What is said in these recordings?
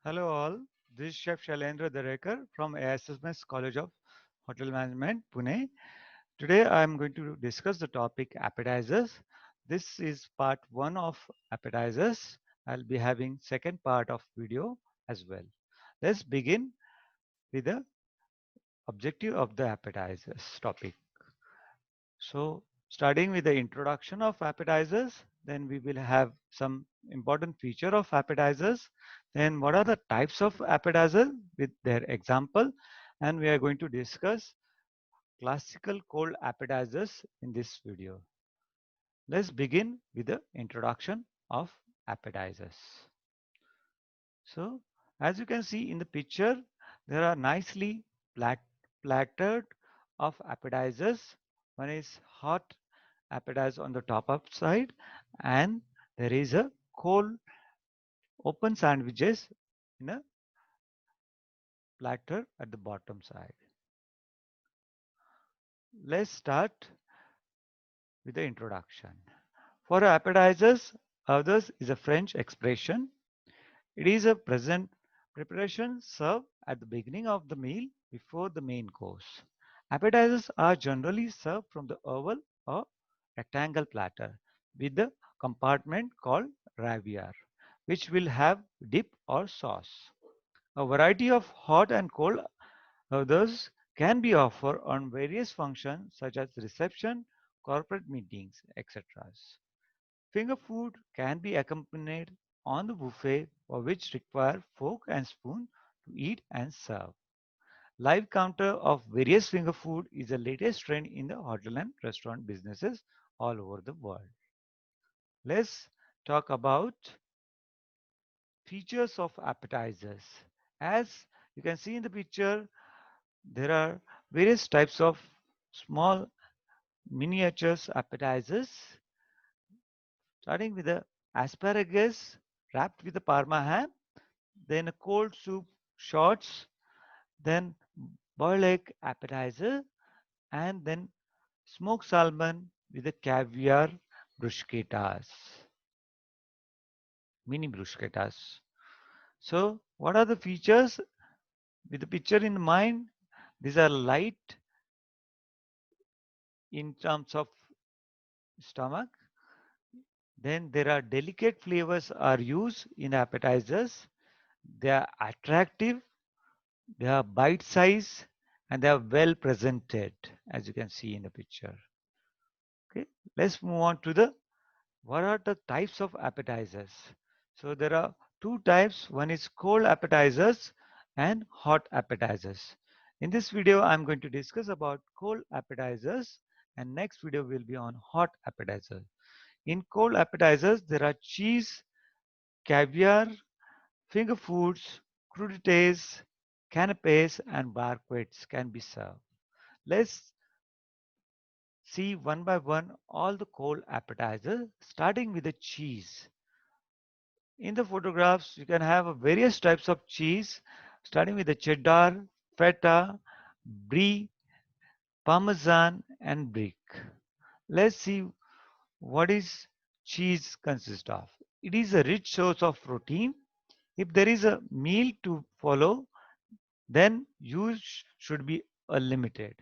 Hello all, this is Chef Shailendra Darekar from AISMS College of Hotel Management, Pune. Today I am going to discuss the topic appetizers. This is part 1 of appetizers. I'll be having second part of video as well. Let's begin with the objective of the appetizers topic. So starting with the introduction of appetizers, then we will have some important feature of appetizers. Then what are the types of appetizer with their example, and we are going to discuss classical cold appetizers in this video. Let's begin with the introduction of appetizers. So as you can see in the picture, there are nicely plastered of appetizers. One is hot appetizer on the top up side, and there is a cold open sandwiches in a platter at the bottom side. Let's start with the introduction. For appetizers, others is a French expression. It is a present preparation served at the beginning of the meal before the main course. Appetizers are generally served from the oval or rectangle platter with the compartment called ravier, which will have dip or sauce. A variety of hot and cold others can be offered on various functions such as reception, corporate meetings, etc. Finger food can be accompanied on the buffet for which require fork and spoon to eat and serve. Live counter of various finger food is the latest trend in the hotel and restaurant businesses all over the world. Let's talk about features of appetizers. As you can see in the picture, there are various types of small miniatures appetizers, starting with the asparagus wrapped with a parma ham, then a cold soup shots, then boiled egg appetizer, and then smoked salmon with the caviar bruschettas, mini bruschettas. So, what are the features? With the picture in mind, these are light in terms of stomach. Then there are delicate flavors are used in appetizers. They are attractive, they are bite size, and they are well presented, as you can see in the picture. Okay, let's move on to the what are the types of appetizers. So there are two types. One is cold appetizers and hot appetizers. In this video, I'm going to discuss about cold appetizers, and next video will be on hot appetizers. In cold appetizers, there are cheese, caviar, finger foods, crudités, canapes, and banquets can be served. Let's see one by one all the cold appetizers, starting with the cheese. In the photographs, you can have various types of cheese, starting with the cheddar, feta, brie, parmesan, and brick. Let's see what is cheese consist of. It is a rich source of protein. If there is a meal to follow, then use should be limited.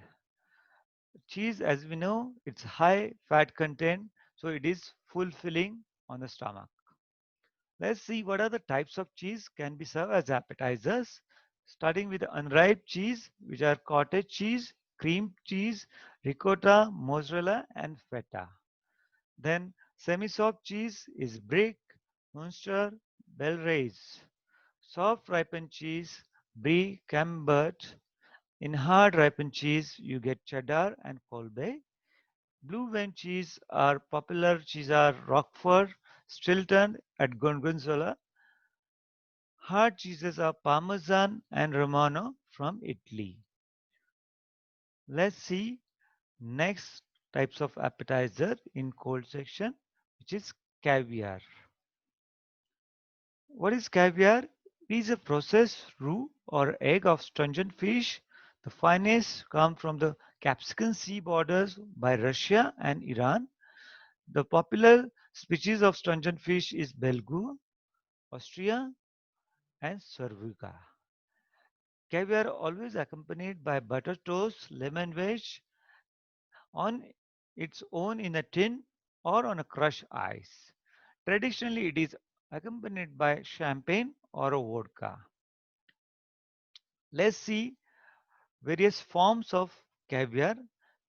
Cheese, as we know, it's high fat content, so it is fulfilling on the stomach. Let's see what are the types of cheese can be served as appetizers, starting with unripe cheese, which are cottage cheese, cream cheese, ricotta, mozzarella, and feta. Then semi-soft cheese is Brie, Munster, Bellraise. Soft ripened cheese, Brie, Camembert. In hard ripened cheese, you get cheddar and Colby. Blue vein cheese are popular cheese are Roquefort, Stilton at Gorgonzola. Hard cheeses are Parmesan and Romano from Italy. Let's see next types of appetizer in cold section, which is caviar. What is caviar? It is a processed roux or egg of sturgeon fish. The finest come from the Caspian Sea borders by Russia and Iran. The popular species of sturgeon fish is Belgu, Austria, and Survika. Caviar always accompanied by butter toast, lemon wedge on its own in a tin or on a crushed ice. Traditionally, it is accompanied by champagne or a vodka. Let's see various forms of caviar.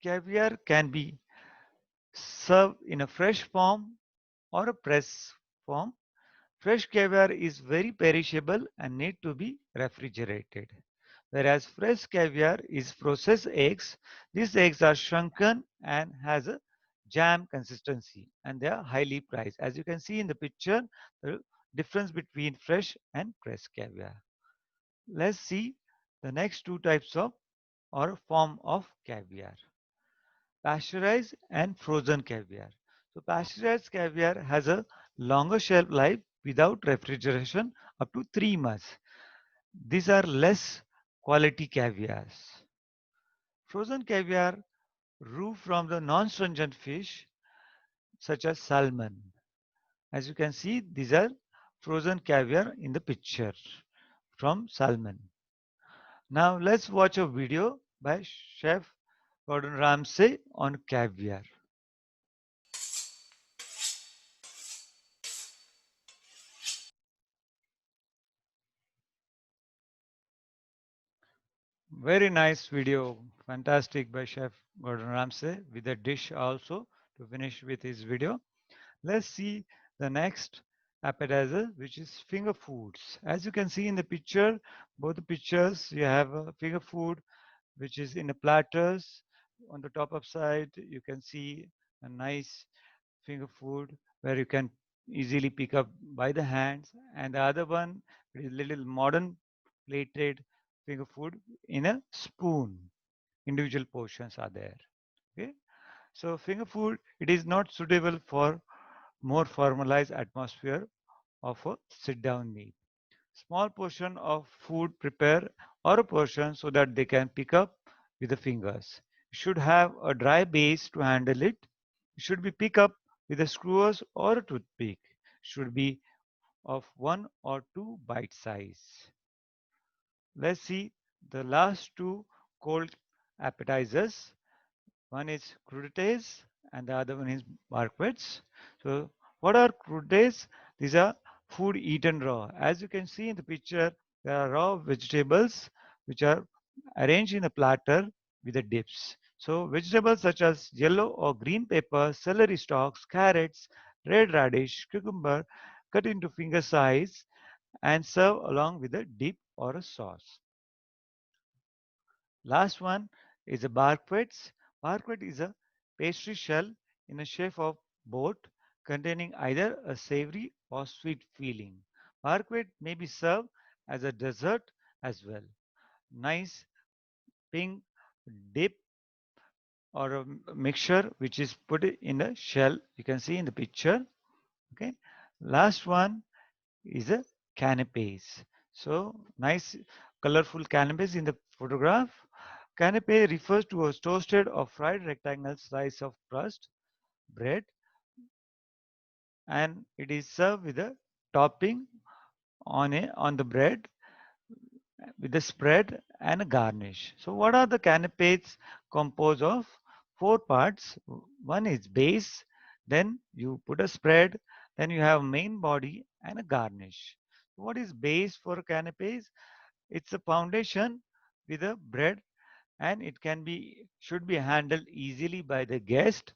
Caviar can be served in a fresh form or a pressed form. Fresh caviar is very perishable and need to be refrigerated. Whereas fresh caviar is processed eggs. These eggs are shrunken and has a jam consistency and they are highly priced. As you can see in the picture, the difference between fresh and pressed caviar. Let's see the next two types of or form of caviar. Pasteurized and frozen caviar. So pasteurized caviar has a longer shelf life without refrigeration up to 3 months. These are less quality caviars. Frozen caviar roux from the non-stringent fish such as salmon. As you can see, these are frozen caviar in the picture from salmon. Now let's watch a video by Chef Gordon Ramsay on caviar. Very nice video, fantastic by Chef Gordon Ramsay with a dish also to finish with his video. Let's see the next appetizer, which is finger foods. As you can see in the picture, both the pictures, you have a finger food, which is in the platters. On the top of side, you can see a nice finger food where you can easily pick up by the hands. And the other one is little modern plated finger food in a spoon. Individual portions are there. Okay. So finger food, it is not suitable for more formalized atmosphere of a sit-down meal. Small portion of food prepare or a portion so that they can pick up with the fingers. You should have a dry base to handle it. It should be pick up with a screws or a toothpick. Should be of 1 or 2 bite size. Let's see the last two cold appetizers. One is crudités and the other one is barquettes. So what are crudités? These are food eaten raw. As you can see in the picture, there are raw vegetables which are arranged in a platter with the dips. So vegetables such as yellow or green pepper, celery stalks, carrots, red radish, cucumber cut into finger size and serve along with a dip or a sauce. Last one is a barquette. Barquette is a pastry shell in a shape of boat containing either a savory or sweet filling. Barquette may be served as a dessert as well. Nice pink dip or a mixture which is put in a shell. You can see in the picture. Okay. Last one is a canapes. So nice colorful canapes in the photograph. Canapé refers to a toasted or fried rectangle slice of crust bread and it is served with a topping on the bread with a spread and a garnish. So what are the canapes composed of? Four parts. One is base, then you put a spread, then you have main body and a garnish. What is base for canapes? It's a foundation with a bread and it can be should be handled easily by the guest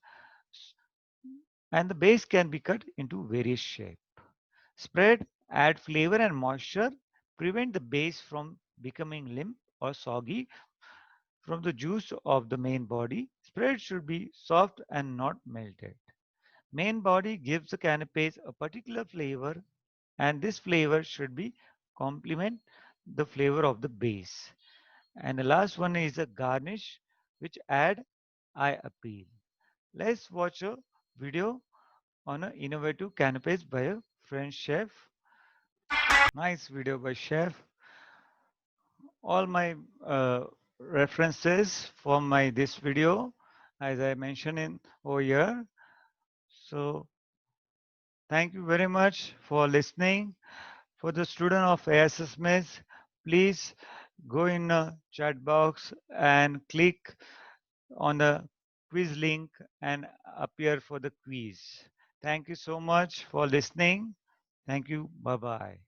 and the base can be cut into various shapes. Spread, add flavor and moisture, prevent the base from becoming limp or soggy from the juice of the main body. Spread should be soft and not melted. Main body gives the canapes a particular flavor and this flavor should be complement the flavor of the base. And the last one is a garnish which add eye appeal. Let's watch a video on an innovative canapes by a French chef. Nice video by chef. All my references for my this video, as I mentioned in over here. So thank you very much for listening. For the student of ASSMS, please go in the chat box and click on the quiz link and appear for the quiz. Thank you so much for listening. Thank you. Bye bye.